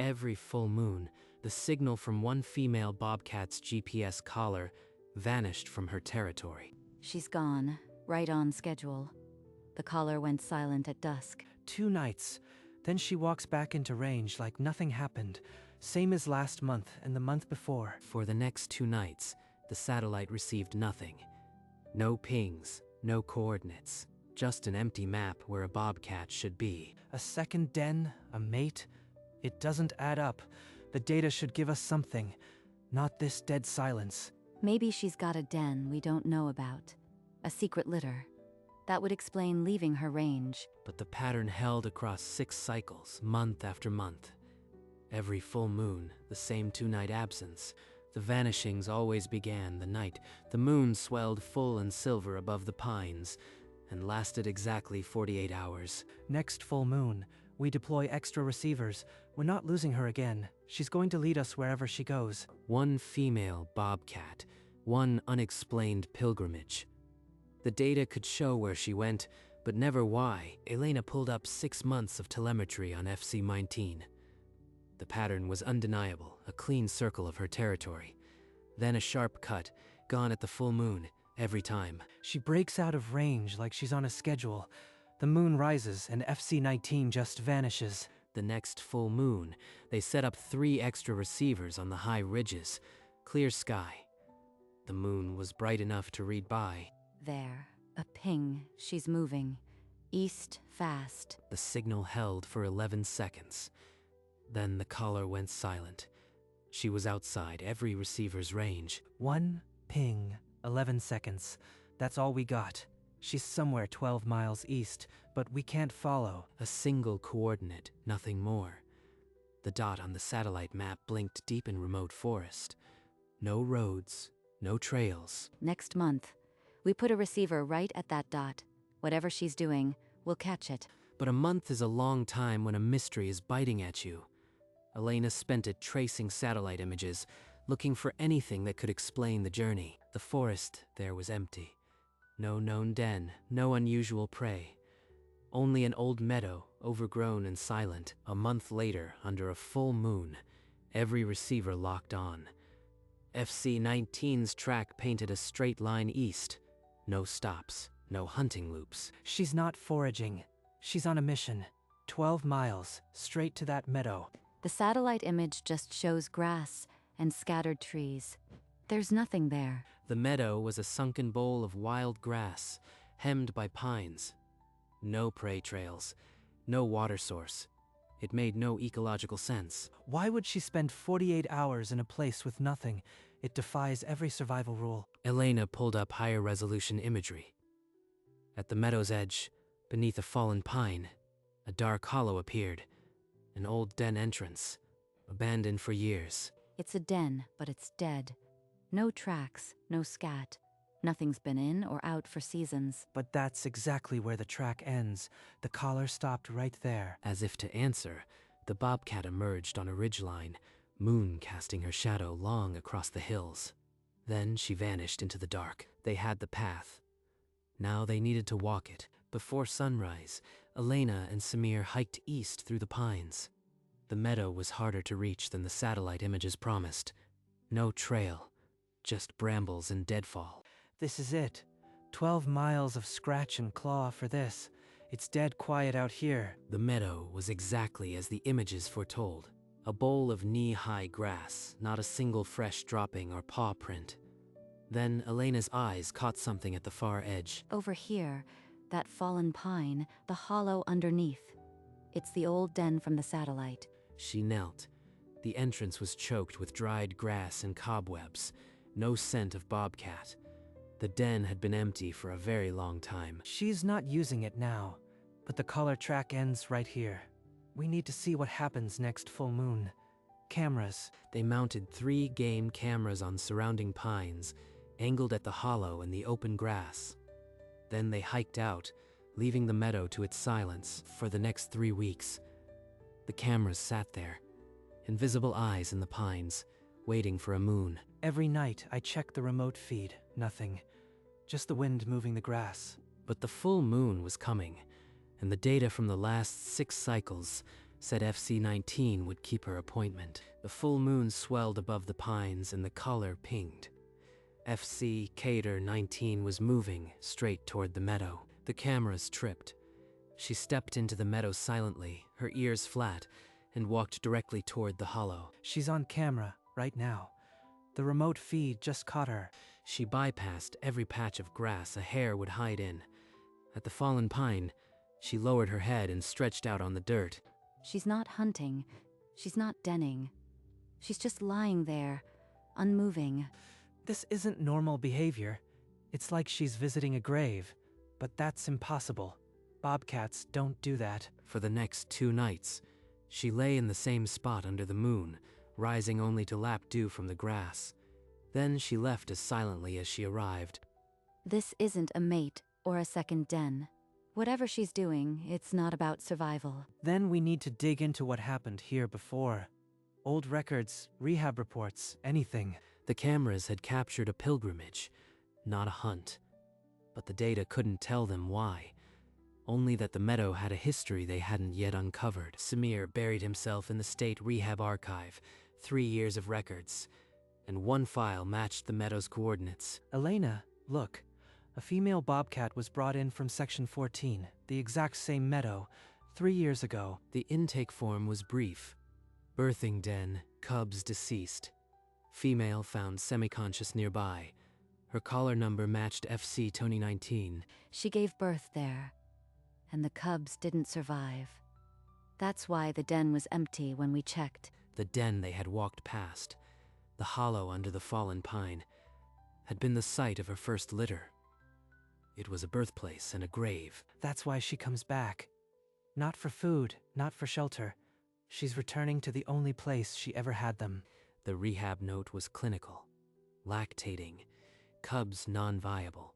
every full moon, the signal from one female bobcat's GPS collar vanished from her territory. She's gone, right on schedule. The collar went silent at dusk. 2 nights. Then she walks back into range like nothing happened. Same as last month and the month before. For the next 2 nights, the satellite received nothing. No pings, no coordinates, just an empty map where a bobcat should be. A second den, a mate? It doesn't add up. The data should give us something. Not this dead silence. Maybe she's got a den we don't know about. A secret litter. That would explain leaving her range. But the pattern held across 6 cycles, month after month. Every full moon, the same 2-night absence. The vanishings always began the night the moon swelled full and silver above the pines and lasted exactly 48 hours. Next full moon, we deploy extra receivers. We're not losing her again. She's going to lead us wherever she goes. One female bobcat, one unexplained pilgrimage. The data could show where she went, but never why. Elena pulled up 6 months of telemetry on FC-19. The pattern was undeniable, a clean circle of her territory. Then a sharp cut, gone at the full moon, every time. She breaks out of range like she's on a schedule. The moon rises and FC-19 just vanishes. The next full moon, they set up 3 extra receivers on the high ridges. Clear sky. The moon was bright enough to read by. There. A ping. She's moving. East, fast. The signal held for 11 seconds. Then the collar went silent. She was outside every receiver's range. 1 ping, 11 seconds. That's all we got. She's somewhere 12 miles east, but we can't follow. A single coordinate, nothing more. The dot on the satellite map blinked deep in remote forest. No roads, no trails. Next month, we put a receiver right at that dot. Whatever she's doing, we'll catch it. But a month is a long time when a mystery is biting at you. Elena spent it tracing satellite images, looking for anything that could explain the journey. The forest there was empty. No known den, no unusual prey. Only an old meadow, overgrown and silent. A month later, under a full moon, every receiver locked on. FC-19's track painted a straight line east. No stops, no hunting loops. She's not foraging. She's on a mission. 12 miles, straight to that meadow. The satellite image just shows grass and scattered trees. There's nothing there. The meadow was a sunken bowl of wild grass, hemmed by pines. No prey trails, no water source. It made no ecological sense. Why would she spend 48 hours in a place with nothing? It defies every survival rule. Elena pulled up higher resolution imagery. At the meadow's edge, beneath a fallen pine, a dark hollow appeared. An old den entrance, abandoned for years. It's a den, but it's dead. No tracks, no scat. Nothing's been in or out for seasons. But that's exactly where the track ends. The collar stopped right there. As if to answer, the bobcat emerged on a ridgeline, moon casting her shadow long across the hills. Then she vanished into the dark. They had the path. Now they needed to walk it. Before sunrise, Elena and Samir hiked east through the pines. The meadow was harder to reach than the satellite images promised. No trail, just brambles and deadfall. This is it. 12 miles of scratch and claw for this. It's dead quiet out here. The meadow was exactly as the images foretold. A bowl of knee-high grass, not a single fresh dropping or paw print. Then Elena's eyes caught something at the far edge. Over here, that fallen pine, the hollow underneath. It's the old den from the satellite. She knelt. The entrance was choked with dried grass and cobwebs. No scent of bobcat. The den had been empty for a very long time. She's not using it now, but the collar track ends right here. We need to see what happens next full moon. Cameras. They mounted 3 game cameras on surrounding pines, angled at the hollow and the open grass. Then they hiked out, leaving the meadow to its silence for the next 3 weeks. The cameras sat there, invisible eyes in the pines, waiting for a moon. Every night I check the remote feed. Nothing. Just the wind moving the grass. But the full moon was coming, and the data from the last 6 cycles said FC-19 would keep her appointment. The full moon swelled above the pines and the collar pinged. FC Cater 19 was moving straight toward the meadow. The cameras tripped. She stepped into the meadow silently, her ears flat, and walked directly toward the hollow. She's on camera, right now. The remote feed just caught her. She bypassed every patch of grass a hair would hide in. At the fallen pine, she lowered her head and stretched out on the dirt. She's not hunting. She's not denning. She's just lying there, unmoving. This isn't normal behavior. It's like she's visiting a grave. But that's impossible. Bobcats don't do that. For the next 2 nights, she lay in the same spot under the moon, rising only to lap dew from the grass. Then she left as silently as she arrived. This isn't a mate or a second den. Whatever she's doing, it's not about survival. Then we need to dig into what happened here before. Old records, rehab reports, anything. The cameras had captured a pilgrimage, not a hunt. But the data couldn't tell them why. Only that the meadow had a history they hadn't yet uncovered. Samir buried himself in the state rehab archive, 3 years of records, and one file matched the meadow's coordinates. Elena, look. A female bobcat was brought in from Section 14, the exact same meadow, 3 years ago. The intake form was brief. Birthing den, cubs deceased. Female found semi-conscious nearby. Her collar number matched FC 2019. She gave birth there, and the cubs didn't survive. That's why the den was empty when we checked. The den they had walked past, the hollow under the fallen pine, had been the site of her first litter. It was a birthplace and a grave. That's why she comes back. Not for food, not for shelter. She's returning to the only place she ever had them. The rehab note was clinical. Lactating. Cubs non-viable.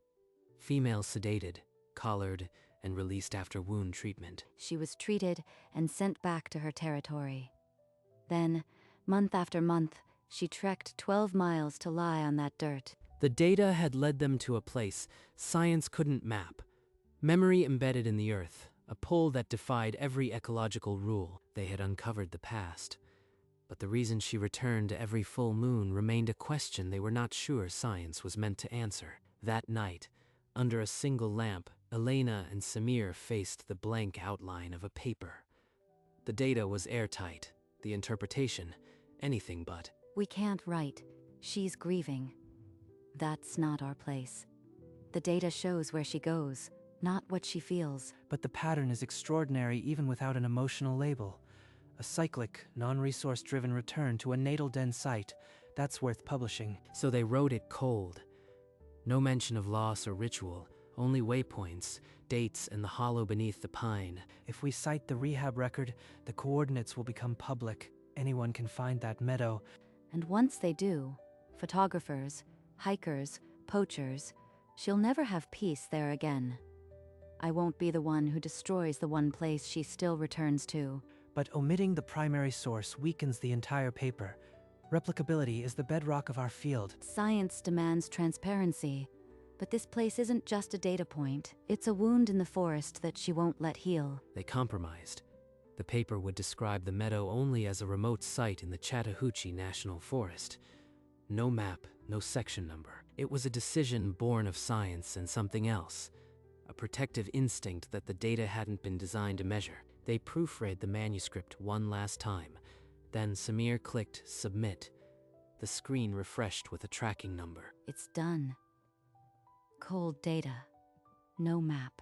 Female sedated, collared, and released after wound treatment. She was treated and sent back to her territory. Then, month after month, she trekked 12 miles to lie on that dirt. The data had led them to a place science couldn't map. Memory embedded in the earth, a pull that defied every ecological rule. They had uncovered the past. But the reason she returned every full moon remained a question they were not sure science was meant to answer. That night, under a single lamp, Elena and Samir faced the blank outline of a paper. The data was airtight, the interpretation, anything but. We can't write. She's grieving. That's not our place. The data shows where she goes, not what she feels. But the pattern is extraordinary even without an emotional label. A cyclic, non-resource-driven return to a natal den site. That's worth publishing. So they wrote it cold. No mention of loss or ritual, only waypoints, dates, and the hollow beneath the pine. If we cite the rehab record, the coordinates will become public. Anyone can find that meadow. And once they do, photographers, hikers, poachers, she'll never have peace there again. I won't be the one who destroys the one place she still returns to. But omitting the primary source weakens the entire paper. Replicability is the bedrock of our field. Science demands transparency, but this place isn't just a data point. It's a wound in the forest that she won't let heal. They compromised. The paper would describe the meadow only as a remote site in the Chattahoochee National Forest. No map, no section number. It was a decision born of science and something else. A protective instinct that the data hadn't been designed to measure. They proofread the manuscript one last time. Then Samir clicked submit. The screen refreshed with a tracking number. It's done. Cold data. No map.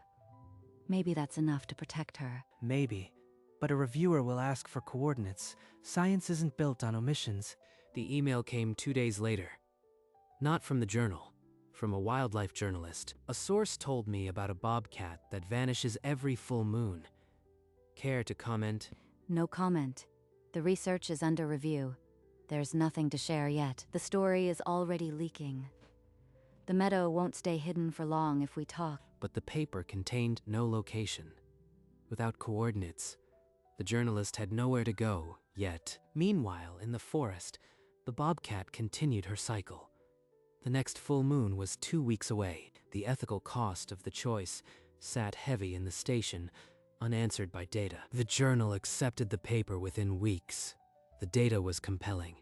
Maybe that's enough to protect her. Maybe. But a reviewer will ask for coordinates. Science isn't built on omissions. The email came 2 days later. Not from the journal. From a wildlife journalist. A source told me about a bobcat that vanishes every full moon. Care to comment? No comment. The research is under review. There's nothing to share yet. The story is already leaking. The meadow won't stay hidden for long if we talk. But the paper contained no location. Without coordinates, the journalist had nowhere to go, yet. Meanwhile, in the forest, the bobcat continued her cycle. The next full moon was 2 weeks away. The ethical cost of the choice sat heavy in the station, unanswered by data. The journal accepted the paper within weeks. The data was compelling,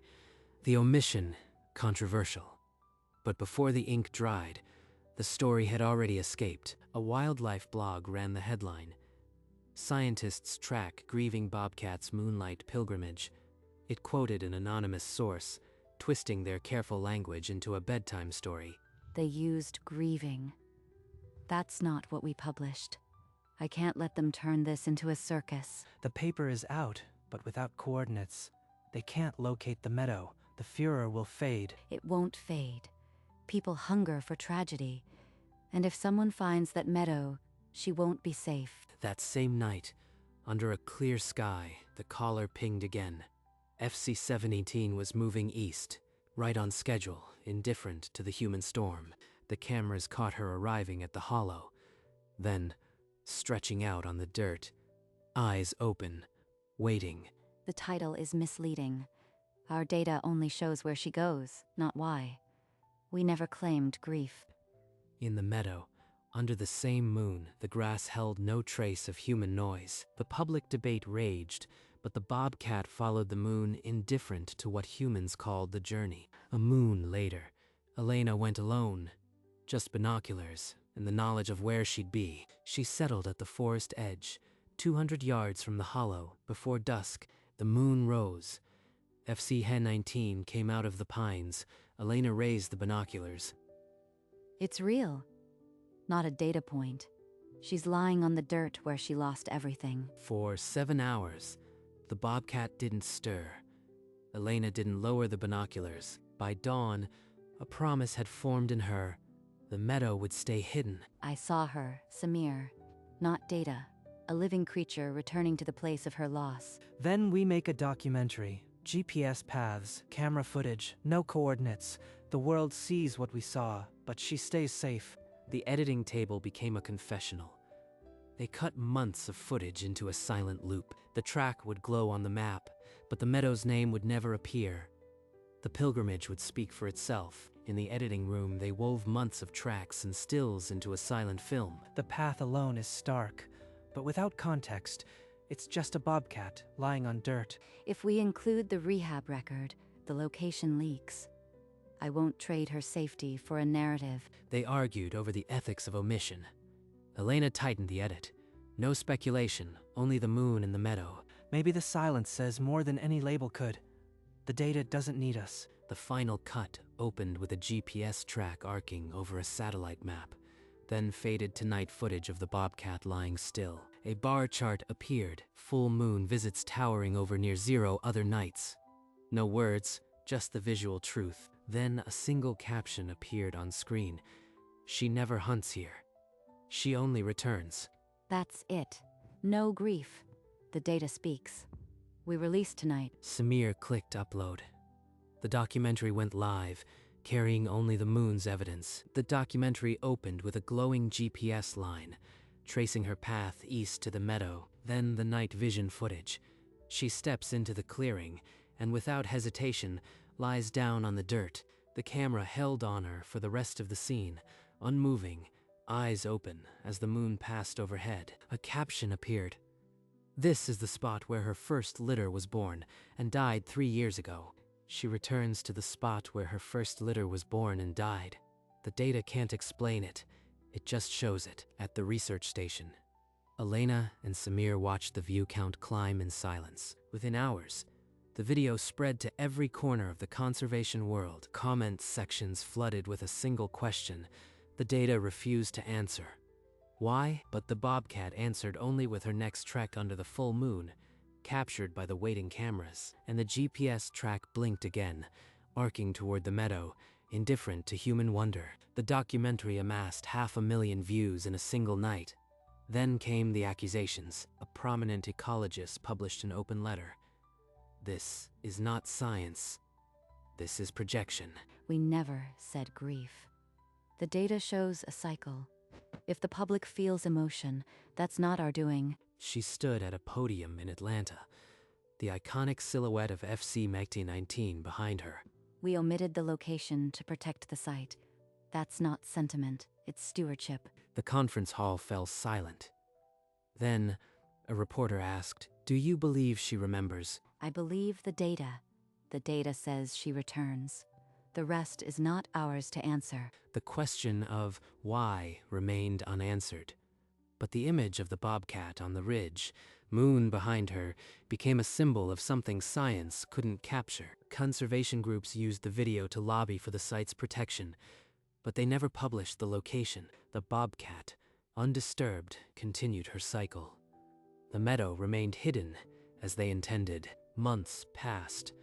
the omission controversial. But before the ink dried, the story had already escaped. A wildlife blog ran the headline, "Scientists track grieving bobcat's moonlight pilgrimage." It quoted an anonymous source, twisting their careful language into a bedtime story. They used grieving. That's not what we published. I can't let them turn this into a circus. The paper is out, but without coordinates. They can't locate the meadow. The furor will fade. It won't fade. People hunger for tragedy. And if someone finds that meadow, she won't be safe. That same night, under a clear sky, the caller pinged again. FC-718 was moving east, right on schedule, indifferent to the human storm. The cameras caught her arriving at the hollow, then stretching out on the dirt, eyes open, waiting. The title is misleading. Our data only shows where she goes, not why. We never claimed grief. In the meadow, under the same moon, the grass held no trace of human noise. The public debate raged, but the bobcat followed the moon, indifferent to what humans called the journey. A moon later, Elena went alone, just binoculars and the knowledge of where she'd be. She settled at the forest edge, 200 yards from the hollow. Before dusk, the moon rose. FC-19 came out of the pines. Elena raised the binoculars. It's real. Not a data point. She's lying on the dirt where she lost everything. For 7 hours, the bobcat didn't stir. Elena didn't lower the binoculars. By dawn, a promise had formed in her. The meadow would stay hidden. I saw her, Samir. Not data. A living creature returning to the place of her loss. Then we make a documentary. GPS paths, camera footage, no coordinates. The world sees what we saw, but she stays safe. The editing table became a confessional. They cut months of footage into a silent loop. The track would glow on the map, but the meadow's name would never appear. The pilgrimage would speak for itself. In the editing room, they wove months of tracks and stills into a silent film. The path alone is stark, but without context, it's just a bobcat lying on dirt. If we include the rehab record, the location leaks. I won't trade her safety for a narrative. They argued over the ethics of omission. Elena tightened the edit. No speculation, only the moon and the meadow. Maybe the silence says more than any label could. The data doesn't need us. The final cut opened with a GPS track arcing over a satellite map, then faded to night footage of the bobcat lying still. A bar chart appeared, full moon visits towering over near zero other nights. No words, just the visual truth. Then a single caption appeared on screen. She never hunts here. She only returns. That's it. No grief. The data speaks. We release tonight. Samir clicked upload. The documentary went live, carrying only the moon's evidence. The documentary opened with a glowing GPS line, tracing her path east to the meadow, then the night vision footage. She steps into the clearing, and without hesitation, lies down on the dirt. The camera held on her for the rest of the scene, unmoving, eyes open as the moon passed overhead. A caption appeared. "This is the spot where her first litter was born and died 3 years ago." She returns to the spot where her first litter was born and died. The data can't explain it. It just shows it. At the research station, Elena and Samir watched the view count climb in silence. Within hours, the video spread to every corner of the conservation world. Comment sections flooded with a single question. The data refused to answer. Why? But the bobcat answered only with her next trek under the full moon, captured by the waiting cameras. And the GPS track blinked again, arcing toward the meadow, indifferent to human wonder. The documentary amassed 500,000 views in a single night. Then came the accusations. A prominent ecologist published an open letter. "This is not science. This is projection." We never said grief. The data shows a cycle. If the public feels emotion, that's not our doing. She stood at a podium in Atlanta, the iconic silhouette of FC-19 behind her. We omitted the location to protect the site. That's not sentiment, it's stewardship. The conference hall fell silent. Then, A reporter asked. Do you believe she remembers? I believe the data. The data says she returns. The rest is not ours to answer. The question of why remained unanswered. But the image of the bobcat on the ridge, moon behind her, became a symbol of something science couldn't capture. Conservation groups used the video to lobby for the site's protection, but they never published the location. The bobcat, undisturbed, continued her cycle. The meadow remained hidden, as they intended. Months passed.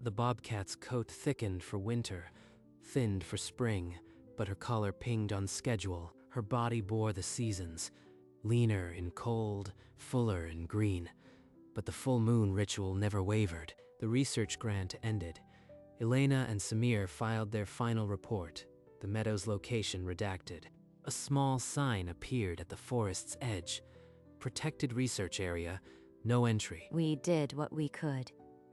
The bobcat's coat thickened for winter, thinned for spring, but her collar pinged on schedule. Her body bore the seasons, leaner in cold, fuller in green. But the full moon ritual never wavered. The research grant ended. Elena and Samir filed their final report, the meadow's location redacted. A small sign appeared at the forest's edge. Protected research area, no entry. We did what we could.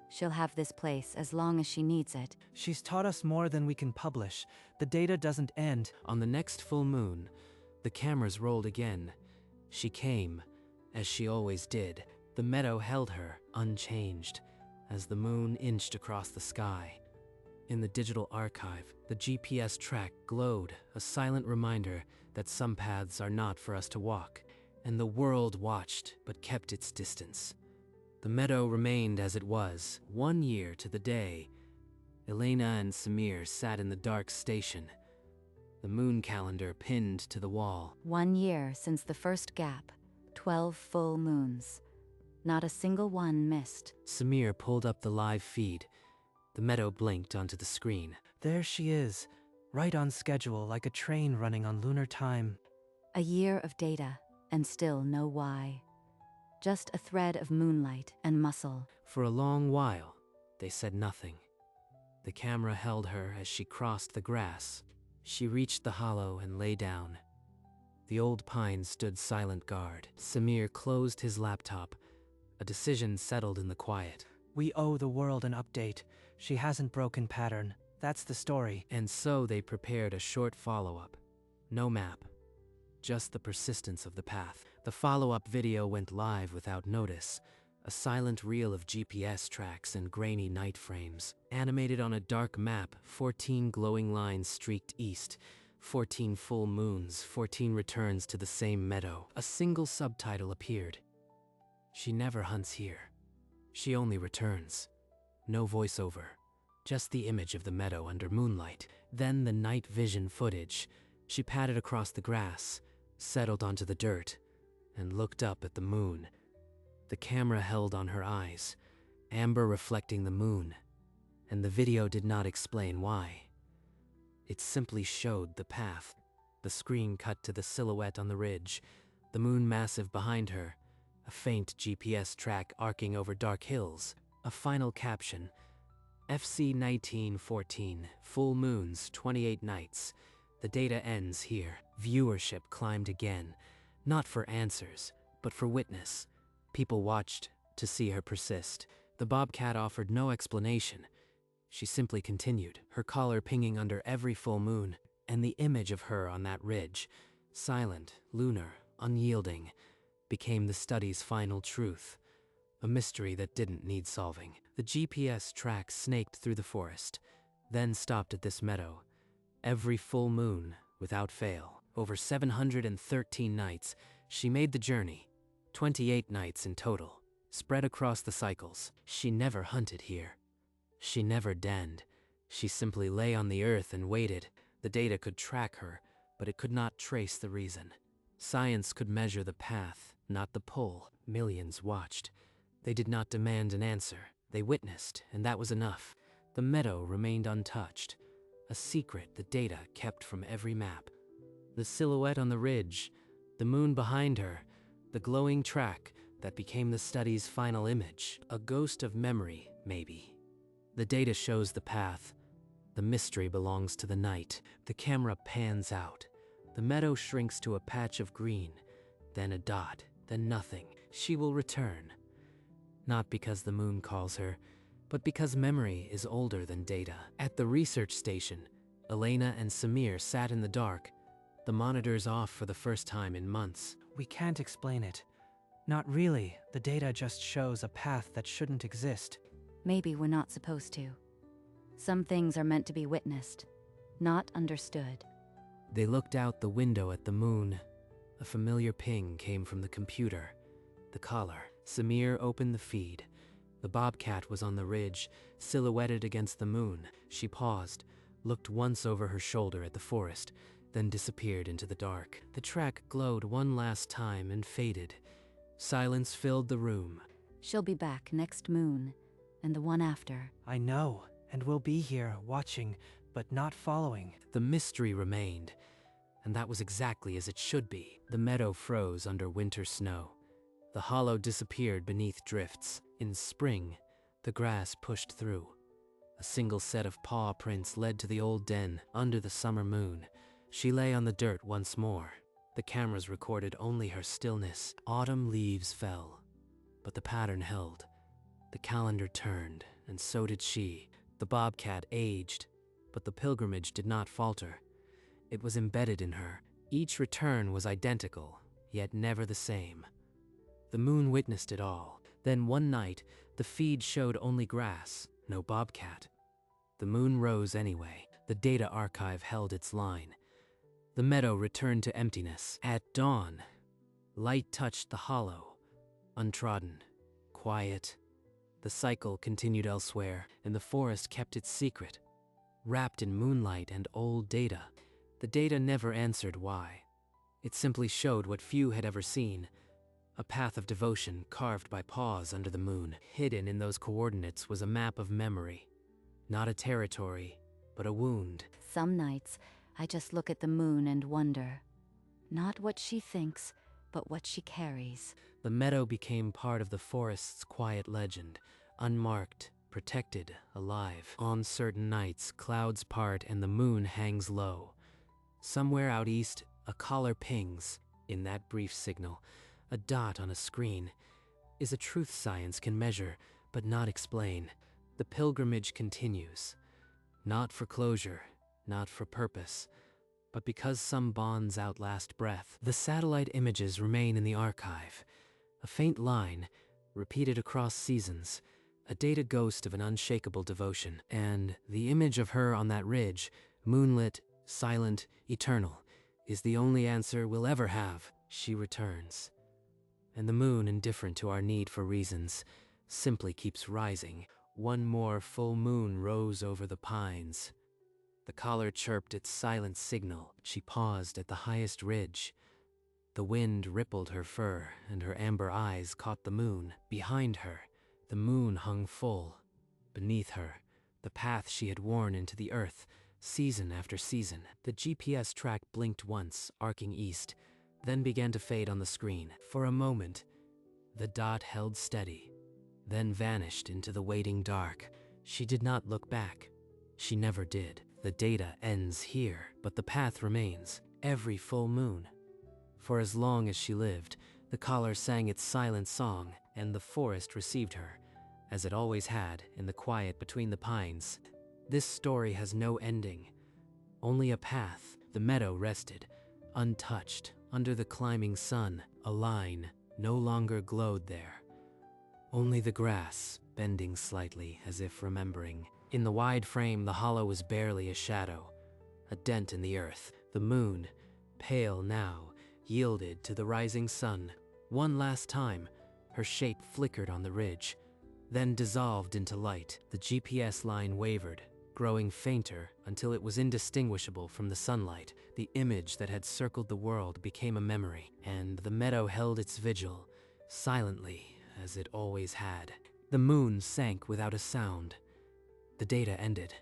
She'll have this place as long as she needs it. She's taught us more than we can publish. The data doesn't end. On the next full moon, the cameras rolled again. She came, as she always did. The meadow held her, unchanged, as the moon inched across the sky. In the digital archive, the GPS track glowed, a silent reminder that some paths are not for us to walk. And the world watched, but kept its distance. The meadow remained as it was. 1 year to the day, Elena and Samir sat in the dark station, the moon calendar pinned to the wall. 1 year since the first gap, 12 full moons. Not a single one missed. Samir pulled up the live feed. The meadow blinked onto the screen. There she is, right on schedule like a train running on lunar time. A year of data, and still no why. Just a thread of moonlight and muscle. For a long while, they said nothing. The camera held her as she crossed the grass. She reached the hollow and lay down. The old pine stood silent guard. Samir closed his laptop. A decision settled in the quiet. We owe the world an update. She hasn't broken pattern. That's the story. And so they prepared a short follow-up. No map. Just the persistence of the path. The follow-up video went live without notice. A silent reel of GPS tracks and grainy night frames. Animated on a dark map, 14 glowing lines streaked east. 14 full moons, 14 returns to the same meadow. A single subtitle appeared. She never hunts here. She only returns. No voiceover. Just the image of the meadow under moonlight. Then the night vision footage. She padded across the grass, settled onto the dirt, and looked up at the moon. The camera held on her eyes, amber reflecting the moon, and the video did not explain why. It simply showed the path. The screen cut to the silhouette on the ridge, the moon massive behind her, a faint GPS track arcing over dark hills. A final caption, FC 1914, full moons, 28 nights. The data ends here. Viewership climbed again, not for answers, but for witness. People watched to see her persist. The bobcat offered no explanation. She simply continued, her collar pinging under every full moon, and the image of her on that ridge, silent, lunar, unyielding, became the study's final truth. A mystery that didn't need solving. The GPS track snaked through the forest, then stopped at this meadow. Every full moon, without fail. Over 713 nights, she made the journey. 28 nights in total, spread across the cycles. She never hunted here. She never denned. She simply lay on the earth and waited. The data could track her, but it could not trace the reason. Science could measure the path, not the pull. Millions watched. They did not demand an answer. They witnessed, and that was enough. The meadow remained untouched, a secret the data kept from every map. The silhouette on the ridge, the moon behind her, the glowing track that became the study's final image. A ghost of memory, maybe. The data shows the path. The mystery belongs to the night. The camera pans out. The meadow shrinks to a patch of green, then a dot, then nothing. She will return. Not because the moon calls her, but because memory is older than data. At the research station, Elena and Samir sat in the dark, the monitors off for the first time in months. We can't explain it. Not really. The data just shows a path that shouldn't exist. Maybe we're not supposed to. Some things are meant to be witnessed, not understood. They looked out the window at the moon. A familiar ping came from the computer. The collar. Samir opened the feed. The Bobcat was on the ridge, silhouetted against the moon. She paused, looked once over her shoulder at the forest, then disappeared into the dark. The track glowed one last time and faded. Silence filled the room. She'll be back next moon, and the one after. I know, and we'll be here, watching, but not following. The mystery remained, and that was exactly as it should be. The meadow froze under winter snow. The hollow disappeared beneath drifts. In spring, the grass pushed through. A single set of paw prints led to the old den under the summer moon. She lay on the dirt once more. The cameras recorded only her stillness. Autumn leaves fell, but the pattern held. The calendar turned, and so did she. The Bobcat aged, but the pilgrimage did not falter. It was embedded in her. Each return was identical, yet never the same. The moon witnessed it all. Then one night, the feed showed only grass, no Bobcat. The moon rose anyway. The data archive held its line. The meadow returned to emptiness. At dawn, light touched the hollow, untrodden, quiet. The cycle continued elsewhere, and the forest kept its secret, wrapped in moonlight and old data. The data never answered why. It simply showed what few had ever seen. A path of devotion carved by paws under the moon. Hidden in those coordinates was a map of memory. Not a territory, but a wound. Some nights, I just look at the moon and wonder. Not what she thinks, but what she carries. The meadow became part of the forest's quiet legend, unmarked, protected, alive. On certain nights, clouds part and the moon hangs low. Somewhere out east, a collar pings. In that brief signal, a dot on a screen is a truth science can measure, but not explain. The pilgrimage continues. Not for closure, not for purpose, but because some bonds outlast breath. The satellite images remain in the archive. A faint line, repeated across seasons, a data ghost of an unshakable devotion. And the image of her on that ridge, moonlit, silent, eternal, is the only answer we'll ever have. She returns. And the moon, indifferent to our need for reasons, simply keeps rising. One more full moon rose over the pines. The collar chirped its silent signal. She paused at the highest ridge. The wind rippled her fur, and her amber eyes caught the moon. Behind her, the moon hung full. Beneath her, the path she had worn into the earth, season after season. The GPS track blinked once, arcing east, then began to fade on the screen. For a moment, the dot held steady, then vanished into the waiting dark. She did not look back. She never did. The data ends here, but the path remains, every full moon. For as long as she lived, the collar sang its silent song, and the forest received her, as it always had, in the quiet between the pines. This story has no ending, only a path. The meadow rested, untouched, under the climbing sun. A line no longer glowed there. Only the grass, bending slightly as if remembering. In the wide frame, the hollow was barely a shadow, a dent in the earth. The moon, pale now, yielded to the rising sun. One last time, her shape flickered on the ridge, then dissolved into light. The GPS line wavered, growing fainter until it was indistinguishable from the sunlight. The image that had circled the world became a memory, and the meadow held its vigil, silently as it always had. The moon sank without a sound. The data ended.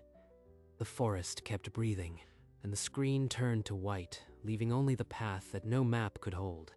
The forest kept breathing, and the screen turned to white, leaving only the path that no map could hold.